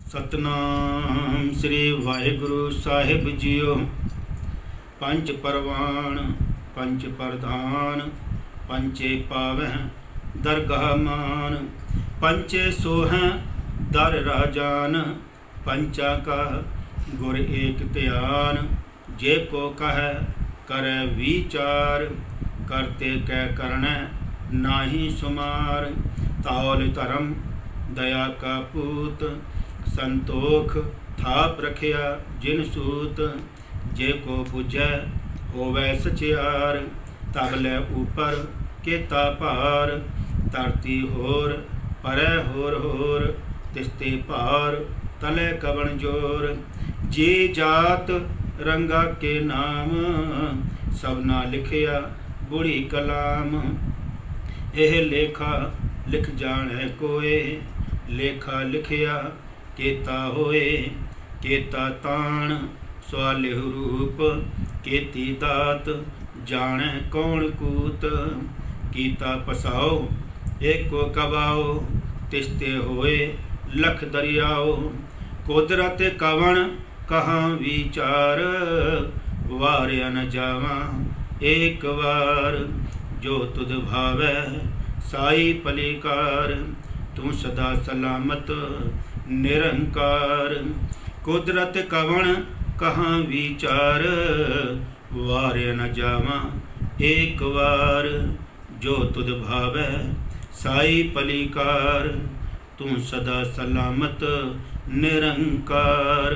सतनाम श्री वाहिगुरु साहिब जियो। पंच परवान पंच प्रधान, पंचे पावह दरगाह मान। पंचे सोहं दर राजान, पंचा का गुर एक ध्यान। जे को कह करे विचार, करते कै करण नाही सुमार। ताल धर्म दया का पूत, संतोख थाप रखिया जिन सूत। जे को बुझै होवै सचियार, तबले ऊपर केता पार। धरती होर परै होर होर, तिस्ते पार तले कवन जोर। जे जात रंगा के नाम, सबना लिखिया बुढ़ी कलाम। एह लेखा लिख जाने कोए, लेखा लिखिया केता होए। केता ताण स्वालिह रूप, केती दात जाने कौन कूत। कीता पसाओ एको कबाओ, तिस्ते होए लख दरियाओ। कुदरत कवन कहाँ विचार, वारिया न जावा एक बार। जो तुध भावै साई पलिकार, तू सदा सलामत निरंकार। कुदरत कवन कहाँ विचार, वारिया न जावा एक बार। जो तुध भावै साई पलिकार, तू सदा सलामत निरंकार।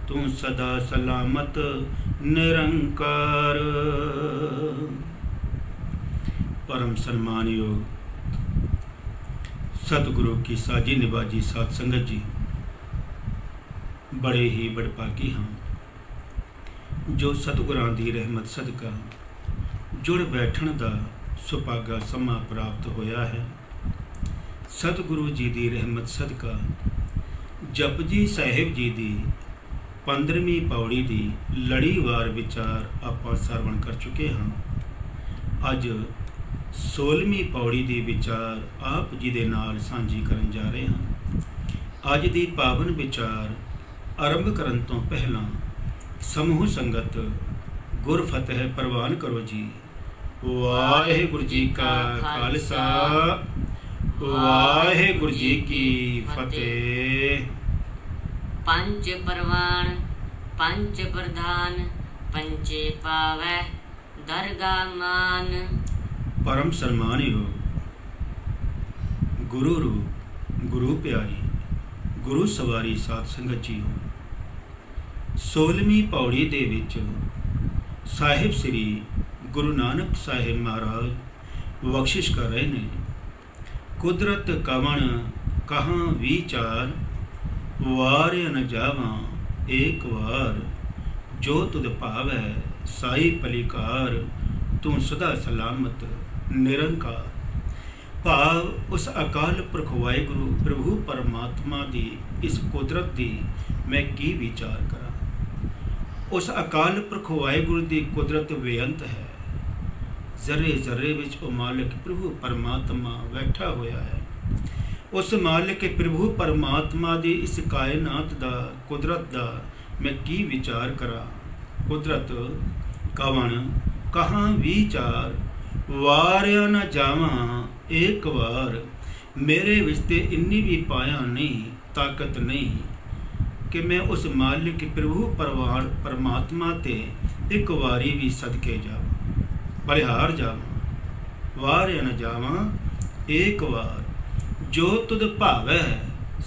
तू सदा सलामत निरंकार। परम सम्मान योग सतगुरु की साजी निभाजी साध संगत जी, बड़े ही बड़भागी हाँ जो सतगुरां दी रहमत सदका जुड़ बैठण दा सुभागा समा प्राप्त होया है। सतगुरु जी दी रहमत सदका जपजी साहिब जी दी 15वीं पौड़ी दी लड़ीवार विचार आपां सरवण कर चुके हाँ। अज 16वीं पौड़ी दी विचार आप जी दे नाल सांझी करन जा रहे हैं। अज दी पावन विचार आरंभ करन तो पहला समूह संगत गुर फतेह प्रवान करो जी। वाहिगुरु जी का खालसा, वाहिगुरु जी की फतेह। पंच परवान पंच प्रधान, पंचे पावै दरगाह मान। परम सन्मान योग गुरु रूप गुरु प्यारी गुरु सवारी साध संगत जी, 16वीं पौड़ी दे विच साहिब श्री गुरु नानक साहिब महाराज बख्शिश कर रहे ने। कुदरत कवन कहाँ विचार, वारिया न जावा एक बार। जो तुध भावै साई पलिकार, तू सदा सलामत निरंकार। भाव उस अकाल पुरख वाहिगुरु प्रभु परमात्मा दी इस कुदरत दी मैं की विचार करा। उस अकाल पुरख वाहिगुरु दी कुदरत बेअंत है। जरे जरे विच ओ मालिक प्रभु परमात्मा बैठा होया है। उस मालिक प्रभु परमात्मा दी इस कायनात दा कुदरत दा मैं की विचार करा। कुदरत कवन कहाँ विचार, वारिया न जावा एक बार। मेरे विच ते इन्नी भी पाया नहीं, ताकत नहीं कि मैं उस मालिक प्रभु परमात्मा ते एक वारी भी सदके जावा, बलिहार जावा। वारिया न जावा एक बार। जो तुध भावै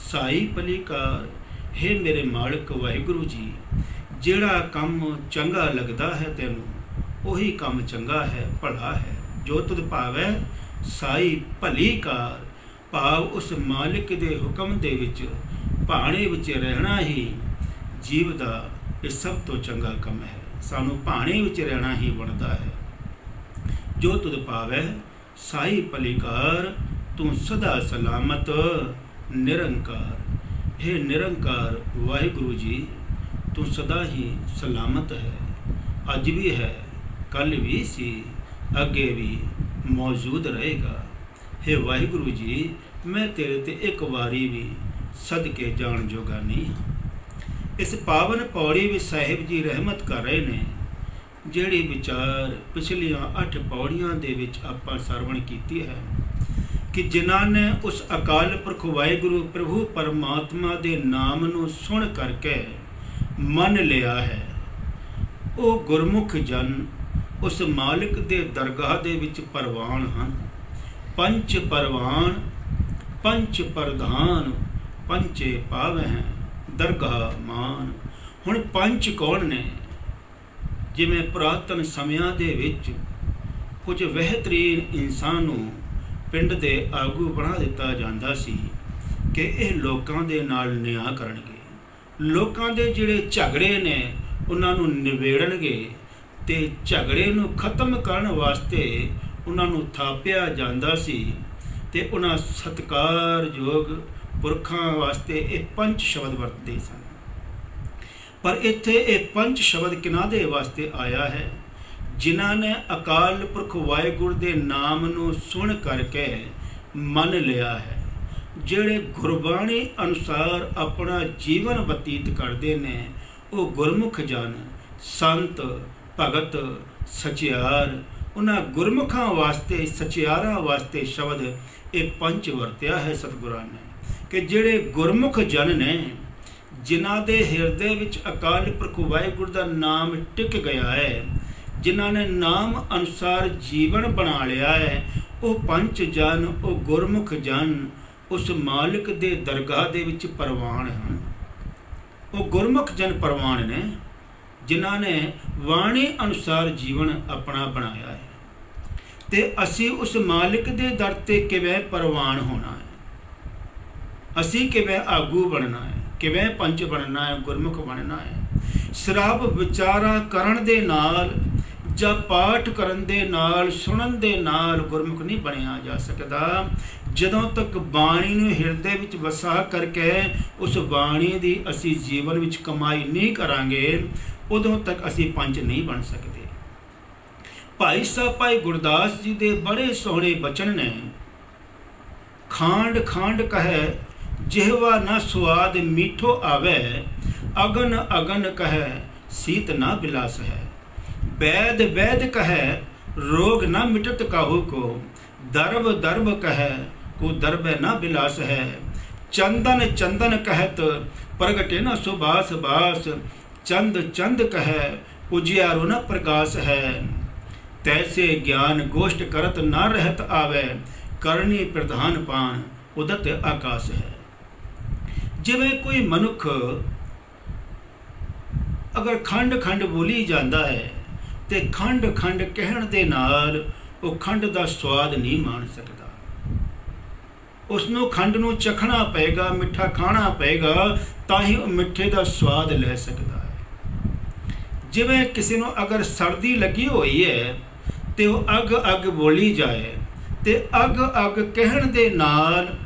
साई पलिकार। हे मेरे मालिक वाहिगुरु जी, जेड़ा काम चंगा लगदा है तैनू, ਉਹੀ ਕੰਮ ਚੰਗਾ ਹੈ, ਭਲਾ ਹੈ। ਜੋ ਤੁਧ ਭਾਵੈ ਸਾਈ ਭਲੀ ਕਾਰ। ਭਾਵ ਉਸ ਮਾਲਿਕ ਦੇ ਹੁਕਮ ਦੇ ਵਿੱਚ ਭਾਣੇ ਵਿੱਚ ਰਹਿਣਾ ਹੀ ਜੀਵ ਦਾ ਇਹ ਸਭ ਤੋਂ ਚੰਗਾ ਕੰਮ ਹੈ। ਸਾਨੂੰ ਭਾਣੇ ਵਿੱਚ ਰਹਿਣਾ ਹੀ ਬਣਦਾ ਹੈ। ਜੋ ਤੁਧ ਭਾਵੈ ਸਾਈ ਭਲੀ ਕਾਰ, ਤੂੰ ਸਦਾ ਸਲਾਮਤ ਨਿਰੰਕਾਰ। हे निरंकार वाहिगुरु जी, तू सदा ही सलामत है। अज भी है, कल भी सी, अगे भी मौजूद रहेगा। हे वाहिगुरु जी, मैं तेरे ते एक बारी भी सदके जान जोगा नहीं हाँ। इस पावन पौड़ी में साहिब जी रहमत कर रहे ने, ਜਿਹੜੇ ਵਿਚਾਰ ਪਿਛਲੀਆਂ 8 ਪੌੜੀਆਂ ਦੇ ਵਿੱਚ ਆਪਾਂ ਸਰਵਣ ਕੀਤੀ ਹੈ ਕਿ ਜਿਨ੍ਹਾਂ ਨੇ ਉਸ ਅਕਾਲ ਪੁਰਖ ਵਾਹਿਗੁਰੂ ਪ੍ਰਭੂ ਪਰਮਾਤਮਾ ਦੇ ਨਾਮ ਨੂੰ ਸੁਣ ਕਰਕੇ ਮੰਨ ਲਿਆ ਹੈ, ਉਹ ਗੁਰਮੁਖ ਜਨ ਉਸ ਮਾਲਿਕ ਦੇ ਦਰਗਾਹ ਦੇ ਵਿੱਚ ਪ੍ਰਵਾਨ ਹਨ। ਪੰਚ ਪ੍ਰਵਾਨ ਪੰਚ ਪ੍ਰਧਾਨ ਪੰਚੇ ਪਾਵੈ ਦਰਗਾਹ ਮਾਨ। ਹੁਣ ਪੰਜ ਕੌਣ ਨੇ? ਜਿਵੇਂ ਪੁਰਾਤਨ ਸਮਿਆਂ ਦੇ ਵਿੱਚ ਕੁਝ ਬਿਹਤਰੀਨ ਇਨਸਾਨ ਨੂੰ ਪਿੰਡ ਦੇ ਆਗੂ ਬਣਾ ਦਿੱਤਾ ਜਾਂਦਾ ਸੀ ਕਿ ਇਹ ਲੋਕਾਂ ਦੇ ਨਾਲ ਨਿਆਂ ਕਰਨਗੇ, ਲੋਕਾਂ ਦੇ ਜਿਹੜੇ ਝਗੜੇ ਨੇ ਉਹਨਾਂ ਨੂੰ ਨਿਬੇੜਨਗੇ ਤੇ ਝਗੜੇ ਨੂੰ ਖਤਮ ਕਰਨ ਵਾਸਤੇ ਉਹਨਾਂ ਨੂੰ ਥਾਪਿਆ ਜਾਂਦਾ ਸੀ ਤੇ ਉਹਨਾਂ ਸਤਿਕਾਰਯੋਗ ਪੁਰਖਾਂ ਵਾਸਤੇ ਇਹ ਪੰਜ ਸ਼ਬਦ ਵਰਤਦੇ ਸਨ। ਪਰ ਇੱਥੇ ਇਹ ਪੰਜ ਸ਼ਬਦ ਕਿਹਨਾਂ ਦੇ ਵਾਸਤੇ ਆਇਆ ਹੈ? ਜਿਨ੍ਹਾਂ ਨੇ ਅਕਾਲ ਪੁਰਖ ਵਾਹਿਗੁਰੂ ਦੇ ਨਾਮ ਨੂੰ ਸੁਣ ਕਰਕੇ ਮੰਨ ਲਿਆ ਹੈ, ਜਿਹੜੇ ਗੁਰਬਾਣੀ ਅਨੁਸਾਰ ਆਪਣਾ ਜੀਵਨ ਬਤੀਤ ਕਰਦੇ ਨੇ, ਉਹ ਗੁਰਮੁਖ ਜਨ ਸੰਤ ਭਗਤ ਸਚਿਆਰ। ਉਹਨਾਂ ਗੁਰਮੁਖਾਂ ਵਾਸਤੇ ਸਚਿਆਰਾਂ ਵਾਸਤੇ ਸ਼ਬਦ ਇਹ ਪੰਜ ਵਰਤਿਆ ਹੈ ਸਤਿਗੁਰਾਂ ਨੇ ਕਿ ਜਿਹੜੇ ਗੁਰਮੁਖ ਜਨ ਨੇ, ਜਿਨ੍ਹਾਂ ਦੇ ਹਿਰਦੇ ਵਿੱਚ ਅਕਾਲ ਪੁਰਖ ਵਾਹਿਗੁਰੂ ਦਾ ਨਾਮ ਟਿਕ ਗਿਆ ਹੈ, ਜਿਨ੍ਹਾਂ ਨੇ ਨਾਮ ਅਨੁਸਾਰ ਜੀਵਨ ਬਣਾ ਲਿਆ ਹੈ, ਉਹ ਪੰਜ ਜਨ, ਉਹ ਗੁਰਮੁਖ ਜਨ ਉਸ ਮਾਲਿਕ ਦੇ ਦਰਗਾਹ ਦੇ ਵਿੱਚ ਪ੍ਰਵਾਨ ਹਨ। ਉਹ ਗੁਰਮੁਖ ਜਨ ਪ੍ਰਵਾਨ ਨੇ ਜਿਨ੍ਹਾਂ ਨੇ ਬਾਣੀ ਅਨੁਸਾਰ ਜੀਵਨ ਆਪਣਾ ਬਣਾਇਆ ਹੈ। ਤੇ ਅਸੀਂ ਉਸ ਮਾਲਿਕ ਦੇ ਦਰ ਤੇ ਕਿਵੇਂ ਪ੍ਰਵਾਨ ਹੋਣਾ ਹੈ? ਅਸੀਂ ਕਿਵੇਂ ਆਗੂ ਬਣਨਾ ਹੈ? ਕਿਵੇਂ ਪੰਚ ਬਣਨਾ ਹੈ? ਗੁਰਮੁਖ ਬਣਨਾ ਹੈ। ਸ਼ਰਾਬ ਵਿਚਾਰਾਂ ਕਰਨ ਦੇ ਨਾਲ ਜਾਂ ਪਾਠ ਕਰਨ ਦੇ ਨਾਲ, ਸੁਣਨ ਦੇ ਨਾਲ ਗੁਰਮੁਖ ਨਹੀਂ ਬਣਿਆ ਜਾ ਸਕਦਾ। ਜਦੋਂ ਤੱਕ ਬਾਣੀ ਨੂੰ ਹਿਰਦੇ ਵਿੱਚ ਵਸਾ ਕਰਕੇ ਉਸ ਬਾਣੀ ਦੀ ਅਸੀਂ ਜੀਵਨ ਵਿੱਚ ਕਮਾਈ ਨਹੀਂ ਕਰਾਂਗੇ, ਉਦੋਂ ਤੱਕ ਅਸੀਂ ਪੰਚ ਨਹੀਂ ਬਣ ਸਕਦੇ। ਭਾਈ ਸਾਹਿਬ ਭਾਈ ਗੁਰਦਾਸ ਜੀ ਦੇ ਬੜੇ ਸੋਹਣੇ ਬਚਨ ਨੇ। ਖਾਂਡ ਖਾਂਡ ਕਹੈ ਜਿਹਵਾ ਨਾ ਸੁਆਦ ਮੀਠੋ ਆਵੇ, ਅਗਨ ਅਗਨ ਕਹੈ ਸੀਤ ਨਾ ਬਿਲਾਸ ਹੈ। ਵੈਦ ਵੈਦ ਕਹੈ ਰੋਗ ਨਾ ਮਿਟਤ ਕਾਹੂ ਕੋ, ਦਰਬ ਦਰਬ ਕਹੈ ਕੋ ਦਰਬੈ ਨਾ ਬਿਲਾਸ ਹੈ। ਚੰਦਨ ਚੰਦਨ ਕਹਿਤ ਪ੍ਰਗਟੇ ਨਾ ਸੁਬਾਸ ਬਾਸ, ਚੰਦ ਚੰਦ ਕਹੈ ਉਜਿਆਰੋ ਨਾ ਪ੍ਰਗਾਸ ਹੈ। ਤੈਸੇ ਗਿਆਨ ਗੋਸ਼ਟ ਕਰਤ ਨਾ ਰਹਿਤ ਆਵੇ, ਕਰਨੀ ਪ੍ਰਧਾਨ ਪਾਨ ਉਦਤ ਆਕਾਸ਼ ਹੈ। ਜਿਵੇਂ ਕੋਈ ਮਨੁੱਖ ਅਗਰ ਖੰਡ ਖੰਡ ਬੋਲੀ ਜਾਂਦਾ ਹੈ ਤੇ ਖੰਡ ਖੰਡ ਕਹਿਣ ਦੇ ਨਾਲ ਉਹ ਖੰਡ ਦਾ ਸਵਾਦ ਨਹੀਂ ਮਾਣ ਸਕਦਾ। ਉਸਨੂੰ ਖੰਡ ਨੂੰ ਚਖਣਾ ਪਏਗਾ, ਮਿੱਠਾ ਖਾਣਾ ਪਏਗਾ, ਤਾਂ ਹੀ ਉਹ ਮਿੱਠੇ ਦਾ ਸਵਾਦ ਲੈ ਸਕਦਾ ਹੈ। ਜਿਵੇਂ ਕਿਸੇ ਨੂੰ ਅਗਰ ਸਰਦੀ ਲੱਗੀ ਹੋਈ ਹੈ ਤੇ ਉਹ ਅੱਗ ਅੱਗ ਬੋਲੀ ਜਾਏ ਤੇ ਅੱਗ ਅੱਗ ਕਹਿਣ ਦੇ ਨਾਲ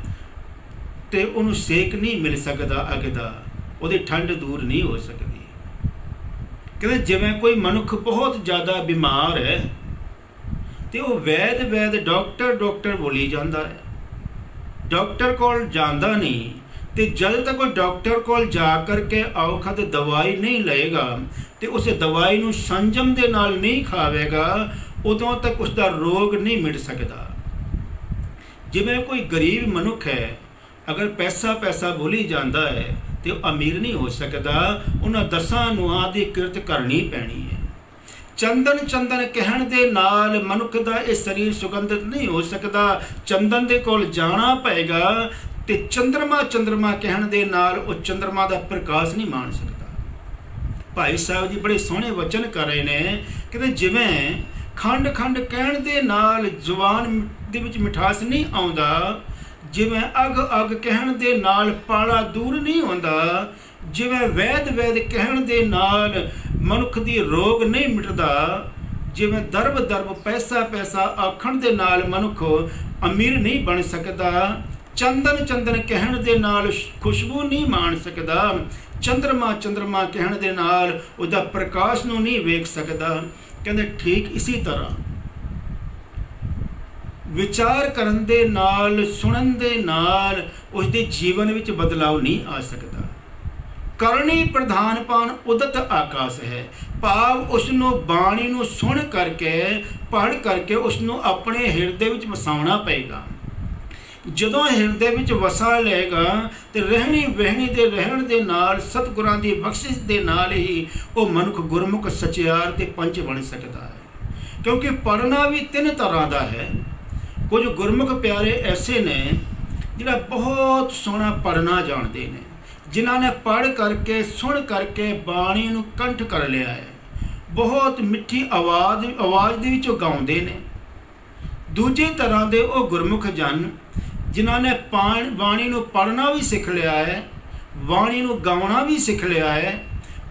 ਤੇ ਉਹਨੂੰ ਸੇਕ ਨਹੀਂ ਮਿਲ ਸਕਦਾ ਅੱਗ ਦਾ, ਉਹਦੀ ਠੰਡ ਦੂਰ ਨਹੀਂ ਹੋ ਸਕਦੀ। ਕਹਿੰਦੇ ਜਿਵੇਂ ਕੋਈ ਮਨੁੱਖ ਬਹੁਤ ਜ਼ਿਆਦਾ ਬਿਮਾਰ ਹੈ ਤੇ ਉਹ ਵੈਦ ਵੈਦ ਡਾਕਟਰ ਡਾਕਟਰ ਬੋਲੀ ਜਾਂਦਾ ਹੈ, ਡਾਕਟਰ ਕੋਲ ਜਾਂਦਾ ਨਹੀਂ, ਤੇ ਜਦ ਤੱਕ ਉਹ ਡਾਕਟਰ ਕੋਲ ਜਾ ਕਰਕੇ ਔਖਦ ਦਵਾਈ ਨਹੀਂ ਲਏਗਾ ਤੇ ਉਸ ਦਵਾਈ ਨੂੰ ਸੰਜਮ ਦੇ ਨਾਲ ਨਹੀਂ ਖਾਵੇਗਾ, ਉਦੋਂ ਤੱਕ ਉਸ ਦਾ ਰੋਗ ਨਹੀਂ ਮਿਟ ਸਕਦਾ। ਜਿਵੇਂ ਕੋਈ ਗਰੀਬ ਮਨੁੱਖ ਹੈ, ਅਗਰ ਪੈਸਾ ਪੈਸਾ ਬੋਲੀ ਜਾਂਦਾ ਹੈ ਤੇ ਉਹ ਅਮੀਰ ਨਹੀਂ ਹੋ ਸਕਦਾ, ਉਹਨਾਂ 10 ਨੂੰਹਾਂ ਦੀ ਕਿਰਤ ਕਰਨੀ ਪੈਣੀ ਹੈ। ਚੰਦਨ ਚੰਦਨ ਕਹਿਣ ਦੇ ਨਾਲ ਮਨੁੱਖ ਦਾ ਇਹ ਸਰੀਰ ਸੁਗੰਧਿਤ ਨਹੀਂ ਹੋ ਸਕਦਾ, ਚੰਦਨ ਦੇ ਕੋਲ ਜਾਣਾ ਪਏਗਾ। ਤੇ ਚੰਦਰਮਾ ਚੰਦਰਮਾ ਕਹਿਣ ਦੇ ਨਾਲ ਉਹ ਚੰਦਰਮਾ ਦਾ ਪ੍ਰਕਾਸ਼ ਨਹੀਂ ਮਾਣ ਸਕਦਾ। ਭਾਈ ਸਾਹਿਬ ਜੀ ਬੜੇ ਸੋਹਣੇ ਵਚਨ ਕਰ ਰਹੇ ਨੇ, ਕਹਿੰਦੇ ਜਿਵੇਂ ਖੰਡ ਖੰਡ ਕਹਿਣ ਦੇ ਨਾਲ ਜ਼ੁਬਾਨ ਦੇ ਵਿੱਚ ਮਿਠਾਸ ਨਹੀਂ ਆਉਂਦਾ, ਜਿਵੇਂ ਅੱਗ ਅੱਗ ਕਹਿਣ ਦੇ ਨਾਲ ਪਾਲਾ ਦੂਰ ਨਹੀਂ ਹੁੰਦਾ, ਜਿਵੇਂ ਵੈਦ ਵੈਦ ਕਹਿਣ ਦੇ ਨਾਲ ਮਨੁੱਖ ਦੀ ਰੋਗ ਨਹੀਂ ਮਿਟਦਾ, ਜਿਵੇਂ ਦਰਬ ਦਰਬ ਪੈਸਾ ਪੈਸਾ ਆਖਣ ਦੇ ਨਾਲ ਮਨੁੱਖ ਅਮੀਰ ਨਹੀਂ ਬਣ ਸਕਦਾ, ਚੰਦਨ ਚੰਦਨ ਕਹਿਣ ਦੇ ਨਾਲ ਖੁਸ਼ਬੂ ਨਹੀਂ ਮਾਣ ਸਕਦਾ, ਚੰਦਰਮਾ ਚੰਦਰਮਾ ਕਹਿਣ ਦੇ ਨਾਲ ਉਹਦਾ ਪ੍ਰਕਾਸ਼ ਨੂੰ ਨਹੀਂ ਵੇਖ ਸਕਦਾ। ਕਹਿੰਦੇ ਠੀਕ ਇਸੇ ਤਰ੍ਹਾਂ ਵਿਚਾਰ ਕਰਨ ਦੇ ਨਾਲ, ਸੁਣਨ ਦੇ ਨਾਲ ਉਸ ਦੇ ਜੀਵਨ ਵਿੱਚ ਬਦਲਾਅ ਨਹੀਂ ਆ ਸਕਦਾ। ਕਰਨੀ ਪ੍ਰਧਾਨਪਨ ਉਦਤ ਆਕਾਸ਼ ਹੈ, ਭਾਵ ਉਸ ਨੂੰ ਬਾਣੀ ਨੂੰ ਸੁਣ ਕਰਕੇ, ਪੜ੍ਹ ਕਰਕੇ ਉਸ ਨੂੰ ਆਪਣੇ ਹਿਰਦੇ ਵਿੱਚ ਵਸਾਉਣਾ ਪਏਗਾ। ਜਦੋਂ ਹਿਰਦੇ ਵਿੱਚ ਵਸਾ ਲਏਗਾ ਤੇ ਰਹਿਣੀ ਵਹਿਣੀ ਦੇ ਰਹਿਣ ਦੇ ਨਾਲ, ਸਤਿਗੁਰਾਂ ਦੀ ਬਖਸ਼ਿਸ਼ ਦੇ ਨਾਲ ਹੀ ਉਹ ਮਨੁੱਖ ਗੁਰਮੁਖ, ਸਚਿਆਰ ਤੇ ਪੰਚ ਬਣ ਸਕਦਾ ਹੈ। ਕਿਉਂਕਿ ਪੜ੍ਹਨਾ ਵੀ ਤਿੰਨ ਤਰ੍ਹਾਂ ਦਾ ਹੈ। ਕੁਝ ਗੁਰਮੁਖ ਪਿਆਰੇ ਐਸੇ ਨੇ ਜਿਹੜਾ ਬਹੁਤ ਸੋਹਣਾ ਪੜ੍ਹਨਾ ਜਾਣਦੇ ਨੇ, ਜਿਨ੍ਹਾਂ ਨੇ ਪੜ੍ਹ ਕਰਕੇ, ਸੁਣ ਕਰਕੇ ਬਾਣੀ ਨੂੰ ਕੰਠ ਕਰ ਲਿਆ ਹੈ। ਬਹੁਤ ਮਿੱਠੀ ਆਵਾਜ਼ ਦੇ ਵਿੱਚ ਉਹ ਗਾਉਂਦੇ ਨੇ। ਦੂਜੀ ਤਰ੍ਹਾਂ ਦੇ ਉਹ ਗੁਰਮੁਖ ਜਨ ਜਿਨ੍ਹਾਂ ਨੇ ਬਾਣੀ ਨੂੰ ਪੜ੍ਹਨਾ ਵੀ ਸਿੱਖ ਲਿਆ ਹੈ, ਬਾਣੀ ਨੂੰ ਗਾਉਣਾ ਵੀ ਸਿੱਖ ਲਿਆ ਹੈ,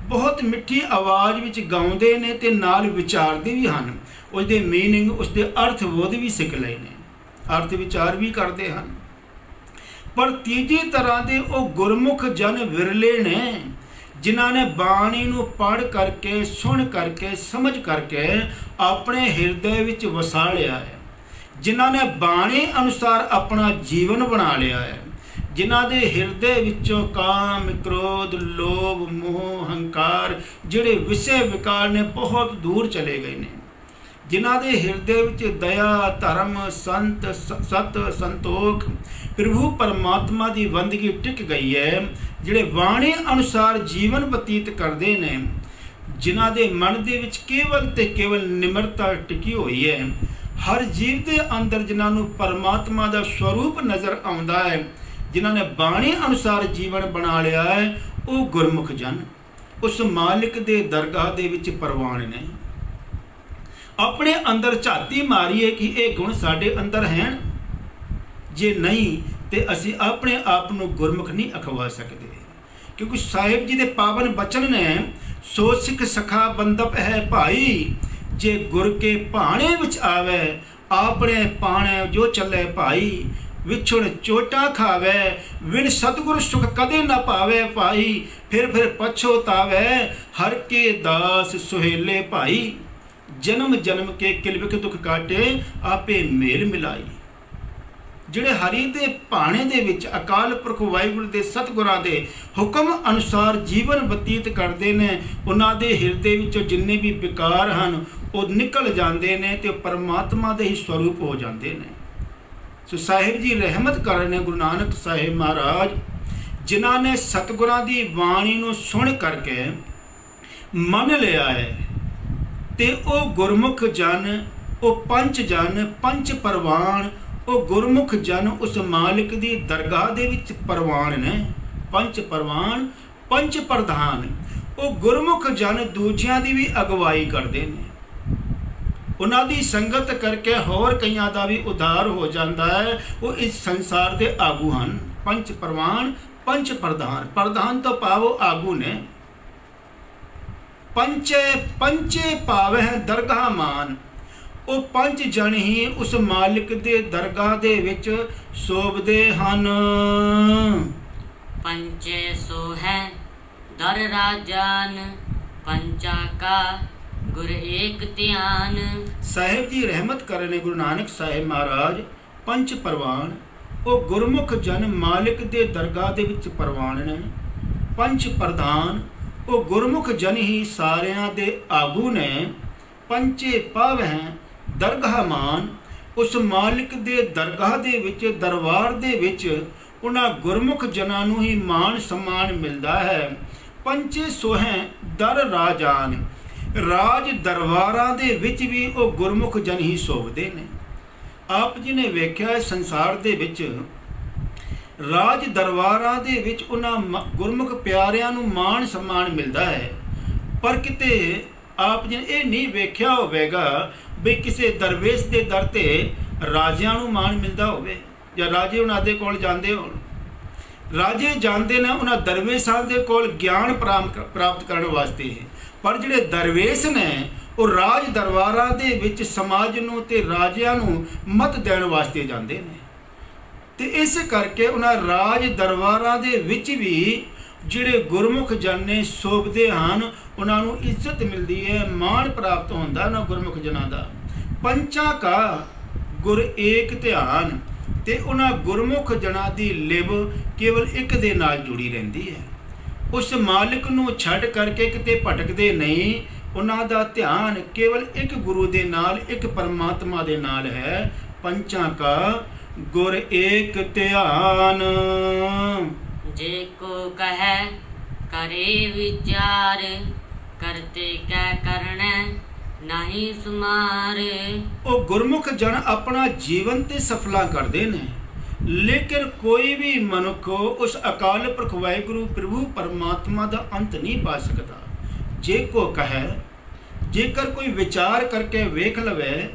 ਬਹੁਤ ਮਿੱਠੀ ਆਵਾਜ਼ ਵਿੱਚ ਗਾਉਂਦੇ ਨੇ ਤੇ ਨਾਲ ਵਿਚਾਰਦੇ ਵੀ ਹਨ। ਉਸਦੇ ਮੀਨਿੰਗ, ਉਸਦੇ ਅਰਥ ਬੋਧ ਵੀ ਸਿੱਖ ਲਏ ਨੇ, ਅਰਥ ਵਿਚਾਰ ਵੀ ਕਰਦੇ ਹਨ। ਪਰ ਤੀਜੀ ਤਰ੍ਹਾਂ ਦੇ ਉਹ ਗੁਰਮੁਖ ਜਨ ਵਿਰਲੇ ਨੇ ਜਿਨ੍ਹਾਂ ਨੇ ਬਾਣੀ ਨੂੰ ਪੜ੍ਹ ਕਰਕੇ, ਸੁਣ ਕਰਕੇ, ਸਮਝ ਕਰਕੇ ਆਪਣੇ ਹਿਰਦੇ ਵਿੱਚ ਵਸਾ ਲਿਆ ਹੈ, ਜਿਨ੍ਹਾਂ ਨੇ ਬਾਣੀ ਅਨੁਸਾਰ ਆਪਣਾ ਜੀਵਨ ਬਣਾ ਲਿਆ ਹੈ, ਜਿਨ੍ਹਾਂ ਦੇ ਹਿਰਦੇ ਵਿੱਚੋਂ ਕਾਮ, ਕ੍ਰੋਧ, ਲੋਭ, ਮੋਹ, ਹੰਕਾਰ ਜਿਹੜੇ ਵਿਸ਼ੇ ਵਿਕਾਰ ਨੇ ਬਹੁਤ ਦੂਰ ਚਲੇ ਗਏ ਨੇ, ਜਿਨ੍ਹਾਂ ਦੇ ਹਿਰਦੇ ਵਿੱਚ ਦਇਆ, ਧਰਮ, ਸਤ, ਸੰਤੋਖ, ਪ੍ਰਭੂ ਪਰਮਾਤਮਾ ਦੀ ਬੰਦਗੀ ਟਿਕ ਗਈ ਹੈ, ਜਿਹੜੇ ਬਾਣੀ ਅਨੁਸਾਰ ਜੀਵਨ ਬਤੀਤ ਕਰਦੇ ਨੇ, ਜਿਨ੍ਹਾਂ ਦੇ ਮਨ ਦੇ ਵਿੱਚ ਕੇਵਲ ਤੇ ਕੇਵਲ ਨਿਮਰਤਾ ਟਿਕੀ ਹੋਈ ਹੈ। ਹਰ ਜੀਵ ਦੇ ਅੰਦਰ ਜਿਨ੍ਹਾਂ ਨੂੰ ਪਰਮਾਤਮਾ ਦਾ ਸਰੂਪ ਨਜ਼ਰ ਆਉਂਦਾ ਹੈ, ਜਿਨ੍ਹਾਂ ਨੇ ਬਾਣੀ ਅਨੁਸਾਰ ਜੀਵਨ ਬਣਾ ਲਿਆ ਹੈ, ਉਹ ਗੁਰਮੁਖ ਜਨ ਉਸ ਮਾਲਿਕ ਦੇ ਦਰਗਾਹ ਦੇ ਵਿੱਚ ਪ੍ਰਵਾਨ ਨੇ। ਆਪਣੇ ਅੰਦਰ ਝਾਤੀ ਮਾਰੀਏ ਕਿ ਇਹ ਗੁਣ ਸਾਡੇ ਅੰਦਰ ਹਨ। ਜੇ ਨਹੀਂ ਤੇ ਅਸੀਂ ਆਪਣੇ ਆਪ ਨੂੰ ਗੁਰਮੁਖ ਨਹੀਂ ਅਖਵਾ ਸਕਦੇ। ਕਿਉਂਕਿ ਸਾਹਿਬ ਜੀ ਦੇ ਪਾਵਨ ਬਚਨ ਨੇ, ਸੋ ਸਿੱਖ ਸਖਾ ਬੰਦਪ ਹੈ ਭਾਈ, ਜੇ ਗੁਰ ਕੇ ਭਾਣੇ ਵਿੱਚ ਆਵੇ, ਆਪਣੇ ਪਾਣੇ ਜੋ ਚੱਲੇ ਭਾਈ, ਵਿਛੁੜ ਚੋਟਾਂ ਖਾਵੇ, ਵਿਣ ਸਤਿਗੁਰ ਸੁਖ ਕਦੇ ਨਾ ਪਾਵੇ ਭਾਈ, ਫਿਰ ਪਛੋਤਾਵੇ, ਹਰ ਕੇ ਦਾਸ ਸੁਹੇਲੇ ਭਾਈ, ਜਨਮ ਜਨਮ ਕੇ ਕਿਲਬਿਕ ਦੁੱਖ ਕਾਟੇ, ਆਪੇ ਮੇਲ ਮਿਲਾਈ। ਜਿਹੜੇ ਹਰੀ ਦੇ ਭਾਣੇ ਦੇ ਵਿੱਚ ਅਕਾਲ ਪੁਰਖ ਵਾਹਿਗੁਰੂ ਦੇ ਸਤਿਗੁਰਾਂ ਦੇ ਹੁਕਮ ਅਨੁਸਾਰ ਜੀਵਨ ਬਤੀਤ ਕਰਦੇ ਨੇ, ਉਹਨਾਂ ਦੇ ਹਿਰਦੇ ਵਿੱਚੋਂ ਜਿੰਨੇ ਵੀ ਵਿਕਾਰ ਹਨ ਉਹ ਨਿਕਲ ਜਾਂਦੇ ਨੇ ਤੇ ਪਰਮਾਤਮਾ ਦੇ ਹੀ ਸਰੂਪ ਹੋ ਜਾਂਦੇ ਨੇ। ਸੋ ਸਾਹਿਬ ਜੀ ਰਹਿਮਤ ਕਰ ਰਹੇ ਨੇ, ਗੁਰੂ ਨਾਨਕ ਸਾਹਿਬ ਮਹਾਰਾਜ, ਜਿਨ੍ਹਾਂ ਨੇ ਸਤਿਗੁਰਾਂ ਦੀ ਬਾਣੀ ਨੂੰ ਸੁਣ ਕਰਕੇ ਮੰਨ ਲਿਆ ਹੈ ਤੇ ਉਹ ਗੁਰਮੁਖ ਜਨ, ਉਹ ਪੰਚ ਜਨ, ਪੰਚ ਪਰਵਾਨ, ਉਹ ਗੁਰਮੁਖ ਜਨ ਉਸ ਮਾਲਿਕ ਦੀ ਦਰਗਾਹ ਦੇ ਵਿੱਚ ਪ੍ਰਵਾਨ ਨੇ। ਪੰਚ ਪਰਵਾਨ, ਪੰਚ ਪ੍ਰਧਾਨ, ਉਹ ਗੁਰਮੁਖ ਜਨ ਦੂਜਿਆਂ ਦੀ ਵੀ ਅਗਵਾਈ ਕਰਦੇ ਨੇ। ਉਹਨਾਂ ਦੀ ਸੰਗਤ ਕਰਕੇ ਹੋਰ ਕਈਆਂ ਦਾ ਵੀ ਉਧਾਰ ਹੋ ਜਾਂਦਾ ਹੈ। ਉਹ ਇਸ ਸੰਸਾਰ ਦੇ ਆਗੂ ਹਨ। ਪੰਚ ਪਰਵਾਨ, ਪੰਚ ਪ੍ਰਧਾਨ, ਪ੍ਰਧਾਨ ਤੋਂ ਭਾਵ ਆਗੂ ਨੇ। ਪੰਚੇ ਪਾਵੇ ਦਰਗਾਹ ਮਾਨ, ਉਹ ਪੰਜ ਜਨ ਹੀ ਉਸ ਮਾਲਿਕ ਦੇ ਦਰਗਾਹ ਦੇ ਵਿੱਚ ਸੋਭਦੇ ਹਨ। ਪੰਚੇ ਸੋ ਹੈ ਦਰ ਰਾਜਾਨ, ਪੰਚਾ ਕਾ ਗੁਰ ਏਕ ਧਿਆਨ। ਸਾਹਿਬ ਜੀ ਰਹਿਮਤ ਕਰ ਰਹੇ ਨੇ, ਗੁਰੂ ਨਾਨਕ ਸਾਹਿਬ ਮਹਾਰਾਜ ਪੰਚ ਪਰਵਾਨ, ਉਹ ਗੁਰਮੁਖ ਜਨ ਮਾਲਿਕ ਦੇ ਦਰਗਾਹ ਦੇ ਵਿੱਚ ਪ੍ਰਵਾਨ ਨੇ। ਪੰਚ ਪ੍ਰਧਾਨ, ਉਹ ਗੁਰਮੁਖ ਜਨ ਹੀ ਸਾਰਿਆਂ ਦੇ ਆਗੂ ਨੇ। ਪੰਚੇ ਪਾਵਹਿ ਦਰਗਾਹ ਮਾਨ, ਉਸ ਮਾਲਿਕ ਦੇ ਦਰਗਾਹ ਦੇ ਵਿੱਚ, ਦਰਬਾਰ ਦੇ ਵਿੱਚ ਉਹਨਾਂ ਗੁਰਮੁਖ ਜਨਾਂ ਨੂੰ ਹੀ ਮਾਣ ਸਨਮਾਨ ਮਿਲਦਾ ਹੈ। ਪੰਚੇ ਸੋਹੈ ਦਰ ਰਾਜਾਨ, ਰਾਜ ਦਰਬਾਰਾਂ ਦੇ ਵਿੱਚ ਵੀ ਉਹ ਗੁਰਮੁਖ ਜਨ ਹੀ ਸੋਭਦੇ ਨੇ। ਆਪ ਜੀ ਨੇ ਵੇਖਿਆ ਸੰਸਾਰ ਦੇ ਵਿੱਚ ਰਾਜ ਦਰਬਾਰਾਂ ਦੇ ਵਿੱਚ ਉਹਨਾਂ ਗੁਰਮੁਖ ਪਿਆਰਿਆਂ ਨੂੰ ਮਾਣ ਸਨਮਾਨ ਮਿਲਦਾ ਹੈ, ਪਰ ਕਿਤੇ ਆਪ ਜੀ ਨੇ ਇਹ ਨਹੀਂ ਵੇਖਿਆ ਹੋਵੇਗਾ ਵੀ ਕਿਸੇ ਦਰਵੇਸ਼ ਦੇ ਦਰ ਤੇ ਰਾਜਿਆਂ ਨੂੰ ਮਾਣ ਮਿਲਦਾ ਹੋਵੇ, ਜਾਂ ਰਾਜੇ ਉਹਨਾਂ ਦੇ ਕੋਲ ਜਾਂਦੇ ਹੋਣ। ਰਾਜੇ ਜਾਂਦੇ ਨੇ ਉਹਨਾਂ ਦਰਵੇਸ਼ਾਂ ਦੇ ਕੋਲ ਗਿਆਨ ਪ੍ਰਾਪਤ ਕਰਨ ਵਾਸਤੇ, ਪਰ ਜਿਹੜੇ ਦਰਵੇਸ਼ ਨੇ ਉਹ ਰਾਜ ਦਰਬਾਰਾਂ ਦੇ ਵਿੱਚ ਸਮਾਜ ਨੂੰ ਤੇ ਰਾਜਿਆਂ ਨੂੰ ਮਤ ਦੇਣ ਵਾਸਤੇ ਜਾਂਦੇ ਨੇ। ਤੇ ਇਸ ਕਰਕੇ ਉਹਨਾਂ ਰਾਜ ਦਰਬਾਰਾਂ ਦੇ ਵਿੱਚ ਵੀ ਜਿਹੜੇ ਗੁਰਮੁਖ ਜਨ ਨੇ ਸੋਭਦੇ ਹਨ, ਉਹਨਾਂ ਨੂੰ ਇੱਜ਼ਤ ਮਿਲਦੀ ਹੈ, ਮਾਣ ਪ੍ਰਾਪਤ ਹੁੰਦਾ ਉਹਨਾਂ ਗੁਰਮੁਖ ਜਨਾਂ ਦਾ। ਪੰਚਾਂ ਕਾ ਗੁਰ ਏਕ ਧਿਆਨ। ਤੇ ਉਹਨਾਂ ਗੁਰਮੁਖ ਜਨਾਂ ਦੀ ਲਿਵ ਕੇਵਲ ਇੱਕ ਦੇ ਨਾਲ ਜੁੜੀ ਰਹਿੰਦੀ ਹੈ। ਉਸ ਮਾਲਿਕ ਨੂੰ ਛੱਡ ਕਰਕੇ ਕਿਤੇ ਭਟਕਦੇ ਨਹੀਂ। ਉਹਨਾਂ ਦਾ ਧਿਆਨ ਕੇਵਲ ਇੱਕ ਗੁਰੂ ਦੇ ਨਾਲ, ਇੱਕ ਪਰਮਾਤਮਾ ਦੇ ਨਾਲ ਹੈ। ਪੰਚਾਂ ਕਾ ਗੁਰ ਏਕ ਧਿਆਨ। जे को कहे करे विचार, करते कै करने नहीं सुमार। ਉਹ ਗੁਰਮੁਖ ਜਨ ਆਪਣਾ ਜੀਵਨ ਤੇ ਸਫਲਾ ਕਰਦੇ ਨੇ, ਲੇਕਿਨ ਕੋਈ ਵੀ ਮਨੁੱਖ ਉਸ ਅਕਾਲ ਪੁਰਖ ਵਾਹਿਗੁਰੂ ਪ੍ਰਭੂ ਪਰਮਾਤਮਾ ਦਾ ਅੰਤ ਨਹੀਂ ਪਾ ਸਕਦਾ। ਜੇ ਕੋ ਕਹੇ, ਜੇਕਰ ਕੋਈ ਵਿਚਾਰ ਕਰਕੇ ਵੇਖ ਲਵੇ,